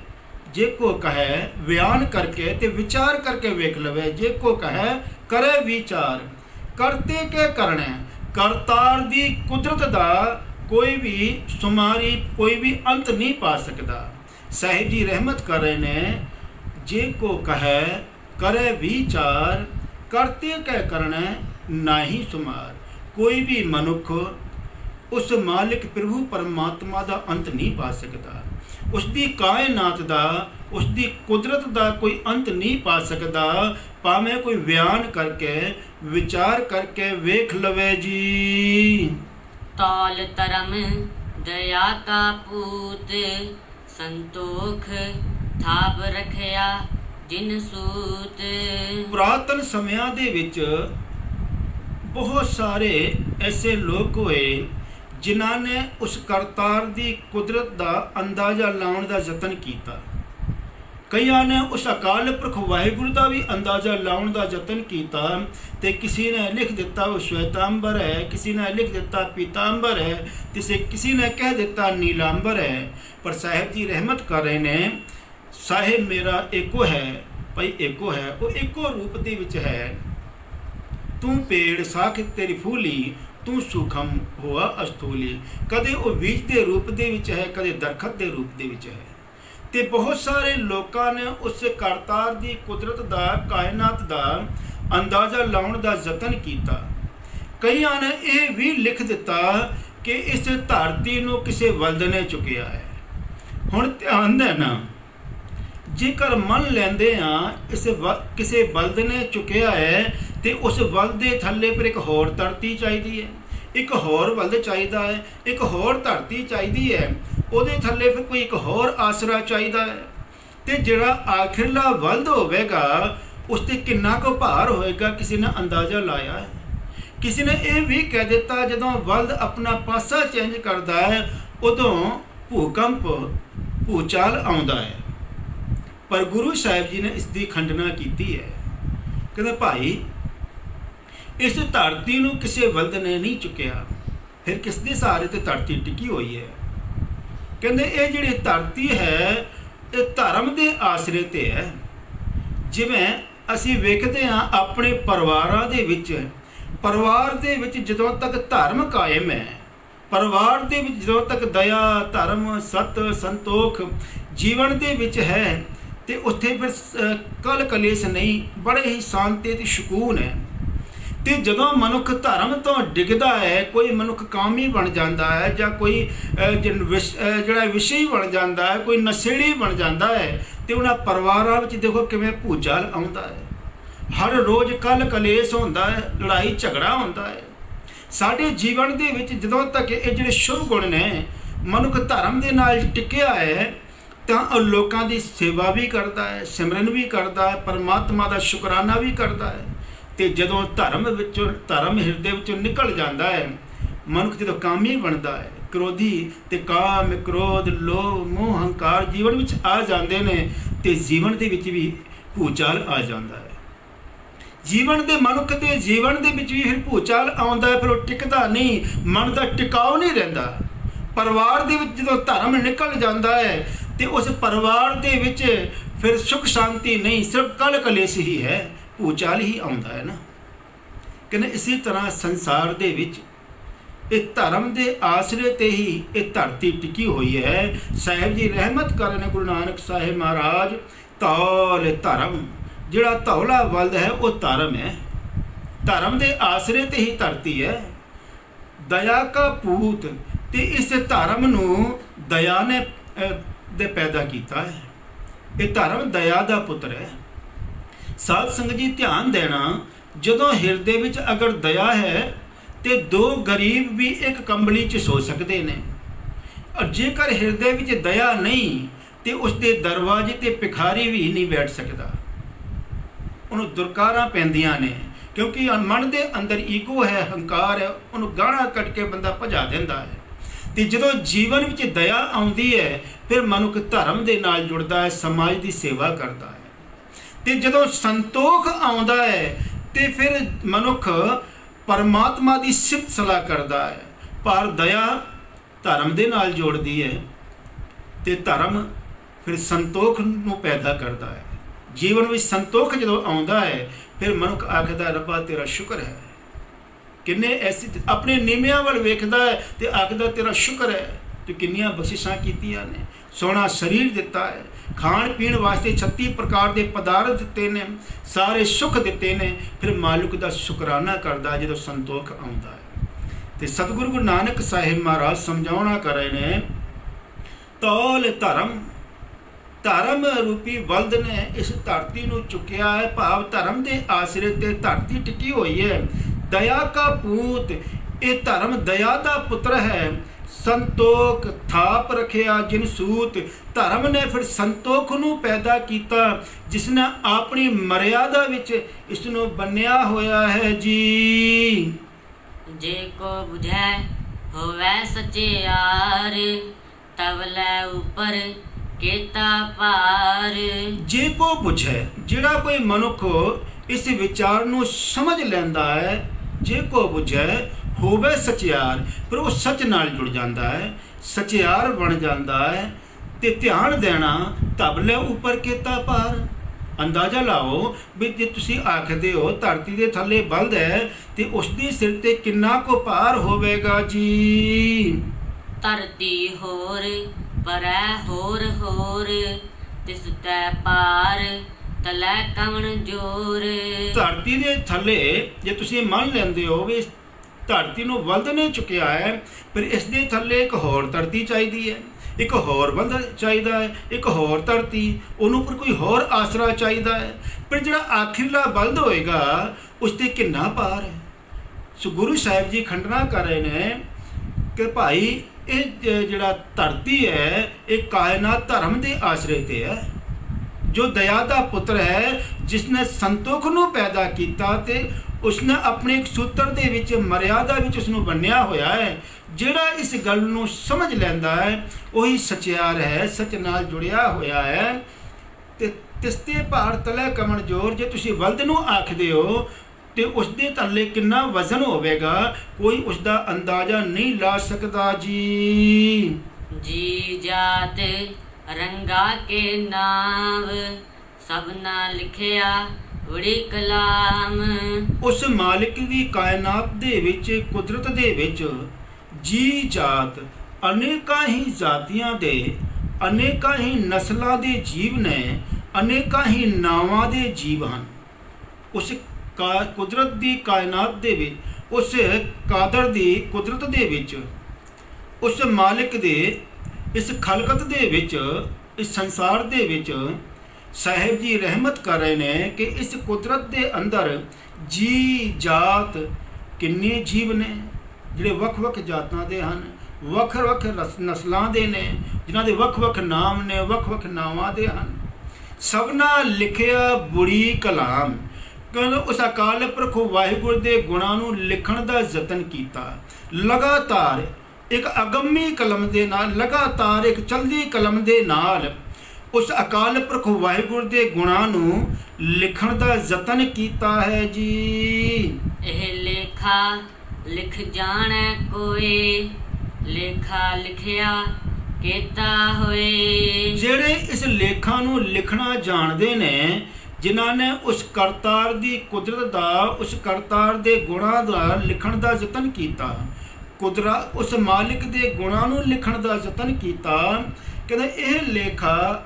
ਜੇ ਕੋ ਕਹੇ ਬਿਆਨ ਕਰਕੇ ਤੇ ਵਿਚਾਰ ਕਰਕੇ ਵੇਖ ਲਵੇ, ਜੇ ਕੋ ਕਹੇ ਕਰੇ ਵਿਚਾਰ, ਕਰਤੇ ਕੇ ਕਰਨਾ। ਕਰਤਾਰ ਦੀ ਕੁਦਰਤ ਦਾ ਕੋਈ ਵੀ ਸੁਮਾਰੀ, ਕੋਈ ਵੀ ਅੰਤ ਨਹੀਂ ਪਾ ਸਕਦਾ। ਸਾਹਿਬ ਜੀ ਰਹਿਮਤ ਕਰ ਰਹੇ ਨੇ, ਜੇ ਕੋ ਕਹੇ करे विचार, करते कै करना नहीं सुमार। कोई भी मनुख उस मालिक प्रभु परमात्मा का अंत नहीं पा सकता। उसकी कायनात का, उसकी कुदरत का कोई अंत नहीं पा सकता, भावें कोई बयान करके विचार करके वेख लवे जी। तौल तरम दया का पूत, संतोख थाप रखिया जिन सूत। पुरातन समयां दे विच बहुत सारे ऐसे लोग होए जिन्हां ने उस करतार दी कुदरत का अंदाज़ा लाउण दा यतन कीता। कईयां ने उस अकाल पुरख वाहिगुरू का भी अंदाज़ा लाउण दा यतन कीता, ते किसी ने लिख दिता वो श्वेतांबर है, किसी ने लिख दिता पीतांबर है, किसी ने कह दिता नीलांबर है। पर साहिब जी रहमत कर रहे ने, साहिब मेरा एको है, भाई एको है, वो एको रूप दे विच है। तू पेड़ साख तेरी फूली, तू सुखम हुआ अस्थूली। कदे वो बीज के रूप दे विच है, कदे दरखत के रूप दे विच है। ते बहुत सारे लोगों ने उस करतार की कुदरत का, कायनात का अंदाज़ा लाउण का यतन किया। कईयां ने यह भी लिख दिता कि इस धरती नूं किसी बल्द ने चुकिया है। हुण ध्यान देना, जेकर मन लेंदे हाँ इस किसी बल्द ने चुकिया है, तो उस बल्द के थल्ले पर एक होर धरती चाहिए है, एक होर बल्द चाहिए है, एक होर धरती चाहिए है, उहदे थल्ले फिर कोई एक होर आसरा चाहिए है। तो जिहड़ा आखिरला बल्द होवेगा उस ते किन्ना को भार होएगा, किसी ने अंदाज़ा लाया है। किसी ने यह भी कह दिता जदों बल्द अपना पासा चेंज करता है उदों भूकंप भूचाल आउंदा है। पर गुरु साहिब जी ने इसकी खंडना की है। कहते भाई इस धरती नूं किसी बल्द ने नहीं चुकिया, फिर किसके सहारे ते धरती टिकी हुई है। कहते ये जिहड़ी धरती है ये धर्म के आसरे ते है। जिवें असी वेखते हाँ अपने परिवारां दे विच, परिवार दे विच जदों तक धर्म कायम है, परिवार दे विच जदों तक दया धर्म सत संतोख जीवन दे विच है, तो उत्थे फिर कल कलेश नहीं, बड़े ही शांति ते सुकून है। तो जदों मनुख धर्म तो डिगदा है, कोई मनुख कामी बन जाता है, या कोई जिहड़ा विषय बन जाता है, कोई नशेड़ी बन जाता है, तो उन्हां परिवारां विच देखो किवें भूचाल आउंदा है। हर रोज़ कल कलेश होंदा है, लड़ाई झगड़ा होंदा है। साडे जीवन दे विच जदों तक ये जिहड़े शुभ गुण ने मनुख धर्म दे नाल टिकिया है, तो लोगों की सेवा भी करता है, सिमरन भी करता है, परमात्मा का शुकराना भी करता है। तो जदों धर्म विचों, धर्म हिरदे विचों निकल जाता है, मनुख जो कामी बनता है, क्रोधी ते काम क्रोध लोभ मोह हंकार जीवन में आ जाते हैं, तो जीवन के भी भूचाल आ जाता है। जीवन के मनुख के जीवन के भी फिर भूचाल आता है, फिर वो टिकता नहीं, मन का टिकाव नहीं रहिंदा। परिवार के जो धर्म निकल जाता है तो उस परिवार के विच फिर सुख शांति नहीं, सिर्फ कल कलेश ही है, भूचाल ही आता है ना। कहने इसी तरह संसार के विच इस धर्म के आसरे ते ही ये धरती टिकी हुई है। साहिब जी रहमत करने गुरु नानक साहिब महाराज, तौल धर्म जिहड़ा धौला बल्द है वो धर्म है, धर्म के आसरे ते ही धरती है। दया का पूत, ते इस धर्म नूं दया ने दे पैदा किया है। ਇਹ ਧਰਮ ਦਇਆ ਦਾ ਪੁੱਤਰ ਹੈ। ਸਾਧ ਸੰਗਤ ਜੀ ਧਿਆਨ ਦੇਣਾ, ਜਦੋਂ ਹਿਰਦੇ ਵਿੱਚ ਅਗਰ ਦਇਆ ਹੈ ਤੇ ਦੋ ਗਰੀਬ ਵੀ ਇੱਕ ਕੰਬਲੀ 'ਚ ਸੋ ਸਕਦੇ ਨੇ, ਔਰ ਜੇਕਰ ਹਿਰਦੇ ਵਿੱਚ ਦਇਆ ਨਹੀਂ ਤੇ ਉਸ ਦੇ ਦਰਵਾਜ਼ੇ ਤੇ ਭਿਖਾਰੀ ਵੀ ਨਹੀਂ ਬੈਠ ਸਕਦਾ, ਉਹਨੂੰ ਦੁਰਕਾਰਾਂ ਪੈਂਦੀਆਂ ਨੇ, ਕਿਉਂਕਿ ਮਨ ਦੇ ਅੰਦਰ ਈਗੋ ਹੈ, ਹੰਕਾਰ ਹੈ, ਉਹਨੂੰ ਗਾਣਾ ਕੱਢ ਕੇ ਬੰਦਾ ਭਜਾ ਦਿੰਦਾ ਹੈ। ਤੇ ਜਦੋਂ ਜੀਵਨ ਵਿੱਚ ਦਇਆ ਆਉਂਦੀ ਹੈ ਫਿਰ ਮਨੁੱਖ ਧਰਮ ਦੇ ਨਾਲ ਜੁੜਦਾ ਹੈ, ਸਮਾਜ ਦੀ ਸੇਵਾ ਕਰਦਾ ਹੈ। ਤੇ ਜਦੋਂ ਸੰਤੋਖ ਆਉਂਦਾ ਹੈ ਤੇ ਫਿਰ ਮਨੁੱਖ ਪਰਮਾਤਮਾ ਦੀ ਸਿਫਤ ਸਲਾਹ ਕਰਦਾ ਹੈ। ਪਰ ਦਇਆ ਧਰਮ ਦੇ ਨਾਲ ਜੋੜਦੀ ਹੈ ਤੇ ਧਰਮ ਫਿਰ ਸੰਤੋਖ ਨੂੰ ਪੈਦਾ ਕਰਦਾ ਹੈ। ਜੀਵਨ ਵਿੱਚ ਸੰਤੋਖ ਜਦੋਂ ਆਉਂਦਾ ਹੈ ਫਿਰ ਮਨੁੱਖ ਆਖਦਾ, ਰੱਬਾ ਤੇਰਾ ਸ਼ੁਕਰ ਹੈ। ਕਿੰਨੇ ਐਸੀ ਆਪਣੇ ਨੀਵਿਆਂ ਵੱਲ ਵੇਖਦਾ ਹੈ ਤੇ ਆਖਦਾ, ਤੇਰਾ ਸ਼ੁਕਰ ਹੈ, ਤੂੰ ਕਿੰਨੀਆਂ ਬਖਸ਼ਿਸ਼ਾਂ ਕੀਤੀਆਂ ਨੇ, ਸੋਹਣਾ ਸਰੀਰ ਦਿੱਤਾ ਹੈ, ਖਾਣ ਪੀਣ ਵਾਸਤੇ 36 ਪ੍ਰਕਾਰ ਦੇ ਪਦਾਰਥ ਦਿੱਤੇ ਨੇ, ਸਾਰੇ ਸੁੱਖ ਦਿੱਤੇ ਨੇ। ਫਿਰ ਮਾਲਿਕ ਦਾ ਸ਼ੁਕਰਾਨਾ ਕਰਦਾ ਜਦੋਂ ਸੰਤੋਖ ਆਉਂਦਾ ਹੈ। ਤੇ ਸਤਿਗੁਰੂ ਗੁਰੂ ਨਾਨਕ ਸਾਹਿਬ ਮਹਾਰਾਜ ਸਮਝਾਉਣਾ ਕਰ ਰਹੇ ਨੇ, ਤੌਲ ਧਰਮ ਰੂਪੀ ਬਲਦ ਨੇ ਇਸ ਧਰਤੀ ਨੂੰ ਚੁੱਕਿਆ ਹੈ। ਭਾਵ ਧਰਮ ਦੇ ਆਸਰੇ ਤੇ ਧਰਤੀ ਟਿਕੀ ਹੋਈ ਹੈ। ਦਇਆ ਕਾ ਪੂਤ, ਇਹ ਧਰਮ ਦਇਆ ਦਾ ਪੁੱਤਰ ਹੈ। ਸੰਤੋਖ ਥਾਪ ਰੱਖਿਆ ਜਿਨ ਸੂਤ, ਧਰਮ ਨੇ ਫਿਰ ਸੰਤੋਖ ਨੂੰ ਪੈਦਾ ਕੀਤਾ, ਜਿਸ ਨੇ ਆਪਣੀ ਮਰਿਆਦਾ ਵਿੱਚ ਇਸ ਨੂੰ ਬੰਨਿਆ ਹੋਇਆ ਹੈ ਜੀ। जे को बुझै होवै सचेयार, तब लै ऊपर केता पार। जे को बुझै, ਜਿਹੜਾ ਕੋਈ ਮਨੁੱਖ ਇਸ ਵਿਚਾਰ ਨੂੰ ਸਮਝ ਲੈਂਦਾ ਹੈ, ਜੇ ਕੋ ਬੁਝੈ ਹੋਵੇ ਸਚਿਆਰ, ਫਿਰ ਉਹ ਸੱਚ ਨਾਲ ਜੁੜ ਜਾਂਦਾ ਹੈ, ਸਚਿਆਰ ਬਣ ਜਾਂਦਾ ਹੈ। ਤੇ ਧਿਆਨ ਦੇਣਾ, ਤਬਲੇ ਉੱਪਰ ਕੀਤਾ ਪਾਰ। ਅੰਦਾਜ਼ਾ ਲਾਓ ਵੀ ਜੇ ਤੁਸੀਂ ਆਖਦੇ ਹੋ ਧਰਤੀ ਦੇ ਥੱਲੇ ਬਲਦ ਹੈ ਤੇ ਉਸ ਦੇ ਸਿਰ ਤੇ ਕਿੰਨਾ ਕੁ ਭਾਰ ਹੋਵੇਗਾ ਜੀ। ਧਰਤੀ ਹੋਰ ਪਰੈ ਹੋਰ ਹੋਰ, ਤਿਸ ਤੈ ਪਾਰ ਤਲੈ ਕਵਣ ਜੋਰ। ਧਰਤੀ ਦੇ ਥੱਲੇ ਜੇ ਤੁਸੀਂ ਮੰਨ ਲੈਂਦੇ ਹੋ ਵੀ ਧਰਤੀ ਨੂੰ ਬਲਦ ਨੇ ਚੁੱਕਿਆ ਹੈ, ਫਿਰ ਇਸ ਦੇ ਥੱਲੇ ਇੱਕ ਹੋਰ ਧਰਤੀ ਚਾਹੀਦੀ ਹੈ, ਇੱਕ ਹੋਰ ਬਲਦ ਚਾਹੀਦਾ ਹੈ, ਇੱਕ ਹੋਰ ਧਰਤੀ, ਉਹਨੂੰ ਪਰ ਕੋਈ ਹੋਰ ਆਸਰਾ ਚਾਹੀਦਾ ਹੈ। ਪਰ ਜਿਹੜਾ ਆਖਿਰਲਾ ਬਲਦ ਹੋਏਗਾ ਉਸ 'ਤੇ ਕਿੰਨਾ ਭਾਰ ਹੈ। ਸੋ ਗੁਰੂ ਸਾਹਿਬ ਜੀ ਖੰਡਨਾ ਕਰ ਰਹੇ ਨੇ ਕਿ ਭਾਈ ਇਹ ਜਿਹੜਾ ਧਰਤੀ ਹੈ ਇਹ ਕਾਇਨਾਤ ਧਰਮ ਦੇ ਆਸਰੇ 'ਤੇ ਹੈ। ਜੋ ਦਇਆ ਦਾ ਪੁੱਤਰ ਹੈ, ਜਿਸ ਨੇ ਸੰਤੋਖ ਨੂੰ ਪੈਦਾ ਕੀਤਾ ਤੇ ਉਸਨੇ ਆਪਣੇ ਇੱਕ ਸੂਤਰ ਦੇ ਵਿੱਚ ਮਰਿਆਦਾ ਵਿੱਚ ਉਸ ਨੂੰ ਬੰਨਿਆ ਹੋਇਆ ਹੈ। ਜਿਹੜਾ ਇਸ ਗੱਲ ਨੂੰ ਸਮਝ ਲੈਂਦਾ ਹੈ ਉਹੀ ਸਚਿਆਰ ਹੈ, ਸੱਚ ਨਾਲ ਜੁੜਿਆ ਹੋਇਆ ਹੈ। ਤੇ ਤਿਸਤੇ ਭਾਰ ਤਲੇ ਕਮਣ ਜੋਰ, ਜੇ ਤੁਸੀਂ ਬਲਦ ਨੂੰ ਆਖਦੇ ਹੋ ਤੇ ਉਸ ਦੇ ਥੱਲੇ ਕਿੰਨਾ ਵਜ਼ਨ ਹੋਵੇਗਾ ਕੋਈ ਉਸ ਦਾ ਅੰਦਾਜ਼ਾ ਨਹੀਂ ਲਾ ਸਕਦਾ ਜੀ। ਜੀ ਜਾਤ ਰੰਗਾ ਕੇ ਨਾਮ, ਸਭਨਾ ਲਿਖਿਆ ਬੜੀ ਕਲਾਮ। ਉਸ ਮਾਲਿਕ ਦੀ ਕਾਇਨਾਤ ਦੇ ਵਿੱਚ, ਕੁਦਰਤ ਦੇ ਵਿੱਚ ਜੀ ਜਾਤ ਅਨੇਕਾਂ ਹੀ ਜਾਤੀਆਂ ਦੇ, ਅਨੇਕਾਂ ਹੀ ਨਸਲਾਂ ਦੇ ਜੀਵ ਨੇ, ਅਨੇਕਾਂ ਹੀ ਨਾਵਾਂ ਦੇ ਜੀਵ ਹਨ। ਉਸ ਕੁਦਰਤ ਦੀ ਕਾਇਨਾਤ ਦੇ ਵਿੱਚ, ਉਸ ਕਾਦਰ ਦੀ ਕੁਦਰਤ ਦੇ ਵਿੱਚ, ਉਸ ਮਾਲਿਕ ਦੇ ਇਸ ਖਲਕਤ ਦੇ ਵਿੱਚ, ਇਸ ਸੰਸਾਰ ਦੇ ਵਿੱਚ ਸਾਹਿਬ ਜੀ ਰਹਿਮਤ ਕਰ ਰਹੇ ਨੇ ਕਿ ਇਸ ਕੁਦਰਤ ਦੇ ਅੰਦਰ ਜੀ ਜਾਤ ਕਿੰਨੇ ਜੀਵ ਨੇ ਜਿਹੜੇ ਵੱਖ-ਵੱਖ ਜਾਤਾਂ ਦੇ ਹਨ, ਵੱਖ-ਵੱਖ ਨਸਲਾਂ ਦੇ ਨੇ, ਜਿਨ੍ਹਾਂ ਦੇ ਵੱਖ-ਵੱਖ ਨਾਮ ਨੇ, ਵੱਖ-ਵੱਖ ਨਾਵਾਂ ਦੇ ਹਨ। ਸਭਨਾ ਲਿਖਿਆ ਬੁੜੀ ਕਲਾਮ, ਕਹਿੰਦੇ ਉਸ ਅਕਾਲ ਪੁਰਖ ਵਾਹਿਗੁਰੂ ਦੇ ਗੁਣਾਂ ਨੂੰ ਲਿਖਣ ਦਾ ਯਤਨ ਕੀਤਾ। ਲਗਾਤਾਰ ਇੱਕ ਅਗੰਮੀ ਕਲਮ ਦੇ ਨਾਲ, ਲਗਾਤਾਰ ਇੱਕ ਚਲਦੀ ਕਲਮ ਦੇ ਨਾਲ ਉਸ ਅਕਾਲ ਪੁਰਖ ਵਾਹਿਗੁਰੂ ਦੇ ਗੁਣਾਂ ਨੂੰ ਲਿਖਣ ਦਾ ਯਤਨ ਕੀਤਾ ਹੈ ਜੀ। ਇਹ ਲੇਖਾ ਲਿਖ ਜਾਣੈ ਕੋਏ, ਲੇਖਾ ਲਿਖਿਆ ਕੀਤਾ ਹੋਏ। ਜਿਹੜੇ ਇਸ ਲੇਖਾਂ ਨੂੰ ਲਿਖਣਾ ਜਾਣਦੇ ਨੇ, ਜਿਨ੍ਹਾਂ ਨੇ ਉਸ ਕਰਤਾਰ ਦੀ ਕੁਦਰਤ ਦਾ, ਉਸ ਕਰਤਾਰ ਦੇ ਗੁਣਾਂ ਦਾ ਲਿਖਣ ਦਾ ਯਤਨ ਕੀਤਾ, ਉਸ ਮਾਲਿਕ ਦੇ ਗੁਣਾਂ ਨੂੰ ਲਿਖਣ ਦਾ ਯਤਨ ਕੀਤਾ, ਕਹਿੰਦੇ ਇਹ ਲੇਖਾ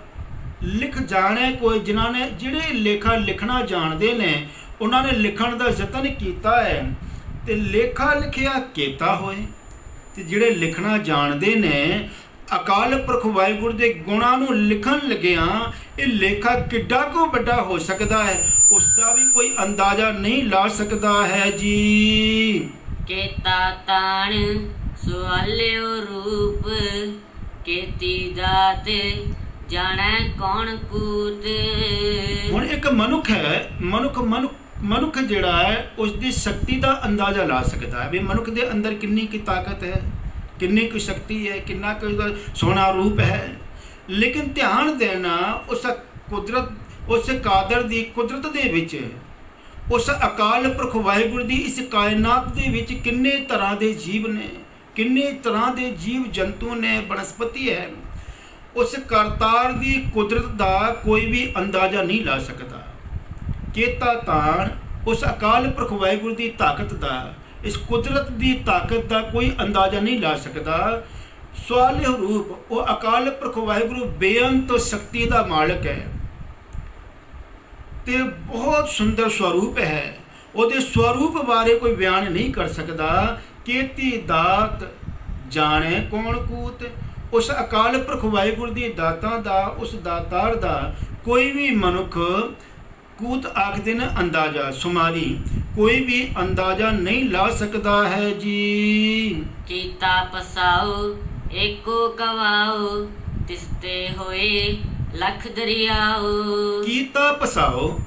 ਲਿਖ ਜਾਣੇ ਕੋਈ, ਜਿਨ੍ਹਾਂ ਨੇ, ਜਿਹੜੇ ਲੇਖਾ ਲਿਖਣਾ ਜਾਣਦੇ ਨੇ, ਉਹਨਾਂ ਨੇ ਲਿਖਣ ਦਾ ਯਤਨ ਕੀਤਾ ਹੈ ਤੇ ਲੇਖਾ ਲਿਖਿਆ ਕੀਤਾ ਹੋਏ। ਤੇ ਜਿਹੜੇ ਲਿਖਣਾ ਜਾਣਦੇ ਨੇ ਅਕਾਲ ਪੁਰਖ ਵਾਹਿਗੁਰੂ ਦੇ ਗੁਣਾਂ ਨੂੰ ਲਿਖਣ ਲੱਗਿਆਂ ਇਹ ਲੇਖਾ ਕਿੱਡਾ ਕੁ ਵੱਡਾ ਹੋ ਸਕਦਾ ਹੈ, ਉਸ ਦਾ ਵੀ ਕੋਈ ਅੰਦਾਜ਼ਾ ਨਹੀਂ ਲਾ ਸਕਦਾ ਹੈ ਜੀ। ਕੀਤਾ ਤਾਣ ਸੁਆਲਿਓ ਰੂਪ, ਕੀਤੀ ਦਾਤ ਜਾਣੈ ਕੌਣ ਕੂਤ। ਹੁਣ ਇੱਕ ਮਨੁੱਖ ਹੈ, ਮਨੁੱਖ ਜਿਹੜਾ ਹੈ ਉਸ ਦੀ ਸ਼ਕਤੀ ਦਾ ਅੰਦਾਜ਼ਾ ਲਾ ਸਕਦਾ ਹੈ ਵੀ ਮਨੁੱਖ ਦੇ ਅੰਦਰ ਕਿੰਨੀ ਕੀ ਤਾਕਤ ਹੈ, ਕਿੰਨੀ ਕੁ ਸ਼ਕਤੀ ਹੈ, ਕਿੰਨਾ ਕੁ ਸੋਹਣਾ ਰੂਪ ਹੈ। ਲੇਕਿਨ ਧਿਆਨ ਦੇਣਾ ਉਸ ਕੁਦਰਤ, ਉਸ ਕਾਦਰ ਦੀ ਕੁਦਰਤ ਦੇ ਵਿੱਚ, ਉਸ ਅਕਾਲ ਪੁਰਖ ਵਾਹਿਗੁਰੂ ਦੀ ਇਸ ਕਾਇਨਾਤ ਦੇ ਵਿੱਚ ਕਿੰਨੇ ਤਰ੍ਹਾਂ ਦੇ ਜੀਵ ਨੇ, ਕਿੰਨੇ ਤਰ੍ਹਾਂ ਦੇ ਜੀਵ ਜੰਤੂ ਨੇ, ਬਨਸਪਤੀ ਹੈ। ਉਸ ਕਰਤਾਰ ਦੀ ਕੁਦਰਤ ਦਾ ਕੋਈ ਵੀ ਅੰਦਾਜ਼ਾ ਨਹੀਂ ਲਾ ਸਕਦਾ। ਕੀਤਾ ਤਾਣ ਉਸ ਅਕਾਲ ਪੁਰਖ ਵਾਹਿਗੁਰੂ ਦੀ ਤਾਕਤ ਦਾ, ਇਸ ਕੁਦਰਤ ਦੀ ਤਾਕਤ ਦਾ ਕੋਈ ਅੰਦਾਜ਼ਾ ਨਹੀਂ ਲਾ ਸਕਦਾ। ਸੁਆਲਿਹ ਰੂਪ ਉਹ ਅਕਾਲ ਪੁਰਖ ਵਾਹਿਗੁਰੂ ਬੇਅੰਤ ਸ਼ਕਤੀ ਦਾ ਮਾਲਕ ਹੈ ਤੇ ਬਹੁਤ ਸੁੰਦਰ ਸਵਰੂਪ ਹੈ। ਉਹਦੇ ਸਵਰੂਪ ਬਾਰੇ ਕੋਈ ਬਿਆਨ ਨਹੀਂ ਕਰ ਸਕਦਾ। ਕੀਤੀ ਦਾਤ ਜਾਣੇ ਕੌਣ ਕੂਤ। ਉਸ ਅਕਾਲ ਪੁਰਖ ਵਾਹਿਗੁਰੂ ਦੀ ਦਾਤਾਂ ਦਾ, ਉਸ ਦਾਤਾਰ ਦਾ ਕੋਈ ਵੀ ਮਨੁੱਖ, ਕੂਤ ਆਖਦੇ ਨੇ ਅੰਦਾਜ਼ਾ, ਸੁਮਾਰੀ, ਕੋਈ ਵੀ ਅੰਦਾਜ਼ਾ ਨਹੀਂ ਲਾ ਸਕਦਾ ਹੈ ਜੀ। ਕੀਤਾ ਪਸਾਓ ਏਕੋ ਕਵਾਓ, ਤਿਸਤੇ ਹੋਏ ਲੱਖ ਦਰਿਆਓ। ਕੀਤਾ ਪਸਾਓ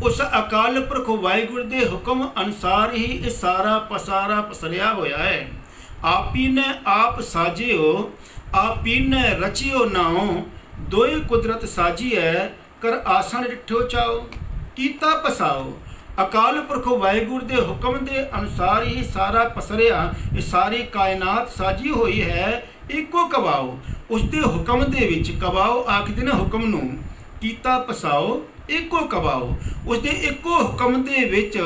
ਉਸ ਅਕਾਲ ਪੁਰਖ ਵਾਹਿਗੁਰੂ ਦੇ ਹੁਕਮ ਅਨੁਸਾਰ ਹੀ ਇਹ ਸਾਰਾ ਪਸਾਰਾ ਪਸਰਿਆ ਹੋਇਆ ਹੈ। ਆਪੀ ਨੇ ਆਪ ਸਾਜਿਓ, ਆਪੀ ਨੇ ਰਚਿਓ ਨਾਉ, ਦੋਏ ਕੁਦਰਤ ਸਾਜੀ ਹੈ, ਕਰ ਆਸਣ ਡਿਠੋ ਚਾਓ। ਕੀਤਾ ਪਸਾਓ ਅਕਾਲ ਪੁਰਖ ਵਾਹਿਗੁਰੂ ਦੇ ਹੁਕਮ ਦੇ ਅਨੁਸਾਰ ਹੀ ਸਾਰਾ ਪਸਰਿਆ, ਇਹ ਸਾਰੀ ਕਾਇਨਾਤ ਸਾਜੀ ਹੋਈ ਹੈ। ਇੱਕੋ ਕਵਾਓ, ਉਸ ਦੇ ਹੁਕਮ ਦੇ ਵਿੱਚ, ਕਵਾਓ ਆਖਦੇ ਨੇ ਹੁਕਮ ਨੂੰ, ਕੀਤਾ ਪਸਾਓ ਇੱਕੋ ਕਵਾਓ, ਉਸ ਦੇ ਇੱਕੋ ਹੁਕਮ ਦੇ ਵਿੱਚ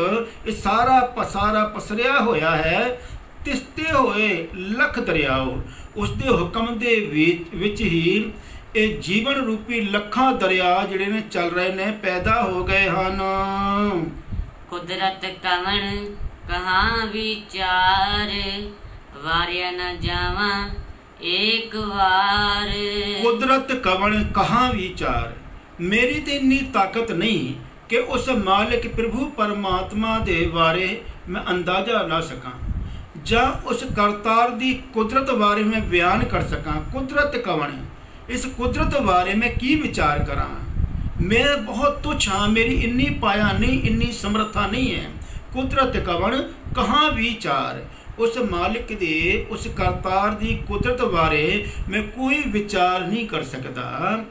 ਇਹ ਸਾਰਾ ਪਸਾਰਾ ਪਸਰਿਆ ਹੋਇਆ ਹੈ। ਤਿਸਤੇ ਹੋਏ ਲੱਖ ਦਰਿਆਓ, ਉਸ ਦੇ ਹੁਕਮ ਦੇ ਵਿੱਚ ਹੀ ਇਹ ਜੀਵਨ ਰੂਪੀ ਲੱਖਾਂ ਦਰਿਆ ਜਿਹੜੇ ਨੇ ਚੱਲ ਰਹੇ ਨੇ, ਪੈਦਾ ਹੋ ਗਏ ਹਨ। ਕੁਦਰਤ ਕਵਣ ਕਹਾਂ ਵਿਚਾਰ, ਵਾਰਿਆ ਨ ਜਾਵਾਂ ਏਕ ਵਾਰ। ਕੁਦਰਤ ਕਵਣ ਕਹਾਂ ਵਿਚਾਰ, ਮੇਰੀ ਤੇ ਇੰਨੀ ਤਾਕਤ ਨਹੀਂ ਕਿ ਉਸ ਮਾਲਿਕ ਪ੍ਰਭੂ ਪਰਮਾਤਮਾ ਦੇ ਬਾਰੇ ਮੈਂ ਅੰਦਾਜ਼ਾ ਲਾ ਸਕਾਂ ਜਾਂ ਉਸ ਕਰਤਾਰ ਦੀ ਕੁਦਰਤ ਬਾਰੇ ਮੈਂ ਬਿਆਨ ਕਰ ਸਕਾਂ। ਕੁਦਰਤ ਕਵਣ, ਇਸ ਕੁਦਰਤ ਬਾਰੇ ਮੈਂ ਕੀ ਵਿਚਾਰ ਕਰਾਂ। ਮੈਂ ਬਹੁਤ ਤੁੱਛ ਹਾਂ, ਮੇਰੀ ਇੰਨੀ ਪਾਇਆ ਨਹੀਂ, ਇੰਨੀ ਸਮਰੱਥਾ ਨਹੀਂ ਹੈ। ਕੁਦਰਤ ਕਵਣ ਕਹਾਂ ਵਿਚਾਰ, ਉਸ ਮਾਲਿਕ ਦੇ, ਉਸ ਕਰਤਾਰ ਦੀ ਕੁਦਰਤ ਬਾਰੇ ਮੈਂ ਕੋਈ ਵਿਚਾਰ ਨਹੀਂ ਕਰ ਸਕਦਾ।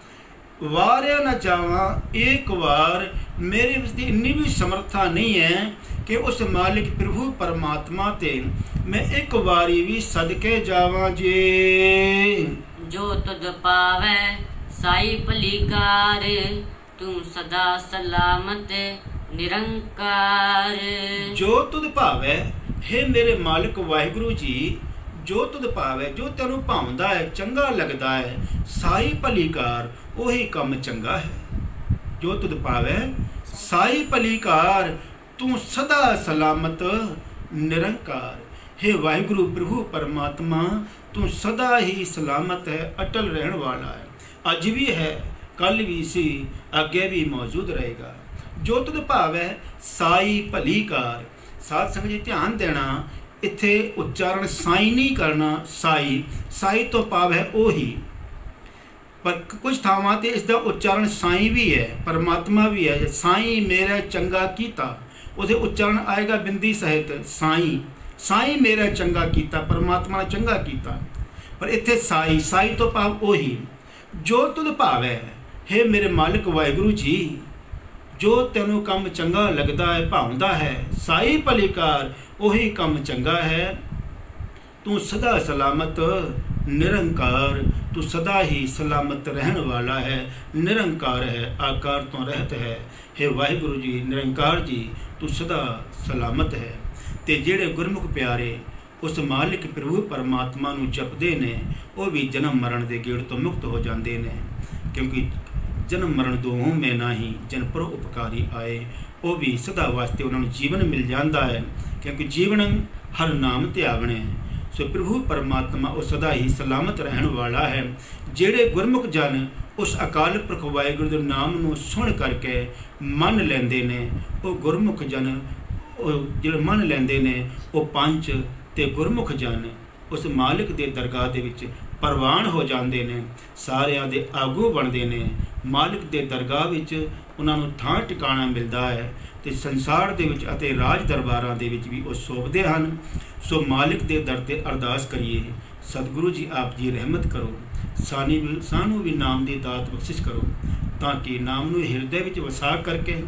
ਵਾਰਿਆ ਨਾ ਜਾਵਾਂ ਇੱਕ ਵਾਰ, ਮੇਰੇ ਵਿੱਚ ਦੀ ਇੰਨੀ ਵੀ ਸਮਰੱਥਾ ਨਹੀਂ ਹੈ ਕਿ ਉਸ ਮਾਲਿਕ ਪ੍ਰਭੂ ਪਰਮਾਤਮਾ ਤੇ ਮੈਂ ਇੱਕ ਵਾਰੀ ਵੀ ਸਦਕੇ ਜਾਵਾਂ ਜੀ। ਜੋ ਤੁਧ ਪਾਵੈ ਸਾਈ ਭਲੀਕਾਰ, ਤੂੰ ਸਦਾ ਸਲਾਮਤ ਨਿਰੰਕਾਰ। ਜੋ ਤੁਧ ਭਾਵੈ, ਹੇ ਮੇਰੇ ਮਾਲਕ ਵਾਹਿਗੁਰੂ ਜੀ, ਜੋ ਤੁਧ ਭਾਵੈ, ਜੋ ਤੈਨੂੰ ਭਾਉਂਦਾ ਹੈ, ਚੰਗਾ ਲੱਗਦਾ ਹੈ, ਸਾਈ ਭਲੀਕਾਰ, ਉਹੀ ਕੰਮ ਚੰਗਾ ਹੈ। ਜੋ ਤੁਧ ਭਾਵੈ ਸਾਈ ਭਲੀਕਾਰ, ਤੂੰ ਸਦਾ ਸਲਾਮਤ ਨਿਰੰਕਾਰ। ਹੇ ਵਾਹਿਗੁਰੂ ਪ੍ਰਭੂ ਪਰਮਾਤਮਾ, ਤੂੰ ਸਦਾ ਹੀ ਸਲਾਮਤ ਹੈ, ਅਟਲ ਰਹਿਣ ਵਾਲਾ ਹੈ। ਅੱਜ ਵੀ ਹੈ, ਕੱਲ ਵੀ ਸੀ, ਅੱਗੇ ਵੀ ਮੌਜੂਦ ਰਹੇਗਾ। ਜੋ ਤੁਧ ਭਾਵੈ ਸਾਈ ਭਲੀਕਾਰ। ਸਾਧ ਸੰਗਤ ਜੀ ਧਿਆਨ ਦੇਣਾ, ਇੱਥੇ ਉਚਾਰਨ ਸਾਈ ਨਹੀਂ ਕਰਨਾ, ਸਾਈ, ਸਾਈ ਤੋਂ ਭਾਵ ਹੈ ਉਹੀ, ਪਰ ਕੁਝ ਥਾਵਾਂ ਤੇ ਇਸ ਦਾ ਉਚਾਰਨ ਸਾਈ ਵੀ ਹੈ, ਪਰਮਾਤਮਾ ਵੀ ਹੈ। ਸਾਈ ਮੇਰਾ ਚੰਗਾ ਕੀਤਾ, ਉਹਦੇ ਉਚਾਰਨ ਆਏਗਾ ਬਿੰਦੀ ਸਹਿਤ ਸਾਈ, ਸਾਈ ਮੇਰਾ ਚੰਗਾ ਕੀਤਾ, ਪਰਮਾਤਮਾ ਨੇ ਚੰਗਾ ਕੀਤਾ। ਪਰ ਇੱਥੇ ਸਾਈ, ਸਾਈ ਤੋਂ ਭਾਵ ਉਹੀ। ਜੋ ਤੁਧ ਭਾਵੈ, ਹੇ ਮੇਰੇ ਮਾਲਕ ਵਾਹਿਗੁਰੂ ਜੀ, ਜੋ ਤੈਨੂੰ ਕੰਮ ਚੰਗਾ ਲੱਗਦਾ ਹੈ, ਭਾਉਂਦਾ ਹੈ, ਸਾਈ ਭਲੀਕਾਰ, ਉਹੀ ਕੰਮ ਚੰਗਾ ਹੈ। ਤੂੰ ਸਦਾ ਸਲਾਮਤ ਨਿਰੰਕਾਰ, ਤੂੰ ਸਦਾ ਹੀ ਸਲਾਮਤ ਰਹਿਣ ਵਾਲਾ ਹੈ, ਨਿਰੰਕਾਰ ਹੈ, ਆਕਾਰ ਤੋਂ ਰਹਿਤ ਹੈ। ਹੇ ਵਾਹਿਗੁਰੂ ਜੀ, ਨਿਰੰਕਾਰ ਜੀ, ਤੂੰ ਸਦਾ ਸਲਾਮਤ ਹੈ। ਤੇ ਜਿਹੜੇ ਗੁਰਮੁਖ ਪਿਆਰੇ ਉਸ ਮਾਲਿਕ ਪ੍ਰਭੂ ਪਰਮਾਤਮਾ ਨੂੰ ਜਪਦੇ ਨੇ, ਉਹ ਵੀ ਜਨਮ ਮਰਨ ਦੇ ਗੇੜ ਤੋਂ ਮੁਕਤ ਹੋ ਜਾਂਦੇ ਨੇ, ਕਿਉਂਕਿ ਜਨਮ ਮਰਨ ਦੋਹੋਂ ਮੈਂ ਨਾਹੀ, ਜਨ ਪਰ ਉਪਕਾਰੀ ਆਏ। ਉਹ ਵੀ ਸਦਾ ਵਾਸਤੇ ਉਹਨਾਂ ਨੂੰ ਜੀਵਨ ਮਿਲ ਜਾਂਦਾ ਹੈ, ਕਿਉਂਕਿ ਜੀਵਨ ਹਰ ਨਾਮ ਧਿਆਵਣੇ, सो प्रभु परमात्मा वो सदा ही सलामत रहने वाला है। जेड़े गुरमुख जन उस अकाल पुरख वाहिगुरू दे नाम नूं सुन करके मन लेंदे ने, वो गुरमुख जन जिहड़े मन लेंदे ने, वो पंच ते गुरमुख जन उस मालिक दे दरगाह दे विच प्रवान हो जाते हैं, सारिਆਂ ਦੇ आगू बनते हैं। मालिक दे दरगाह विच उन्हां नूं थां ठिकाणा मिलता है ते संसार दे विच अते राज दरबारां दे विच भी वो शोभते हैं। सो मालिक दे दर ते अरदास करिए, सतगुरु जी आप जी रहमत करो, सानू भी नाम की दात बख्शिश करो, ताकि नाम नूं हिरदे विच वसा करके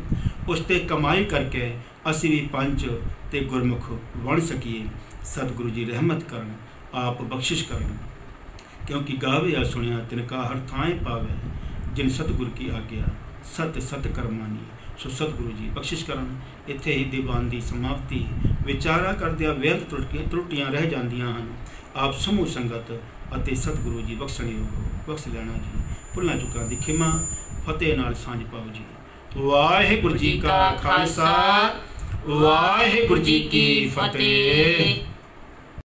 उस ते कमाई करके असीं भी पंच ते गुरमुख बन सकीए। सतगुरु जी रहमत करन, आप बख्शिश करन, क्योंकि गावे सुनिया तिनका हर थाएं पावे, जिन सतगुरु की आज्ञा सत सत कर्मानी। सो सतगुरु जी बख्शिश करन। इत्थे ही दीवान की समाप्ति। विचारा करदिया व्यर्थ त्रुटियां रह जांदियां हन। आप समूह संगत अते सतगुरु जी बख्शण योग बख्श लेना जी। भुल्लां चुकां दी खिमा फतेह नाल सांझ पाओ जी। वाहिगुरू जी का खालसा, वाहिगुरू जी की फतेह।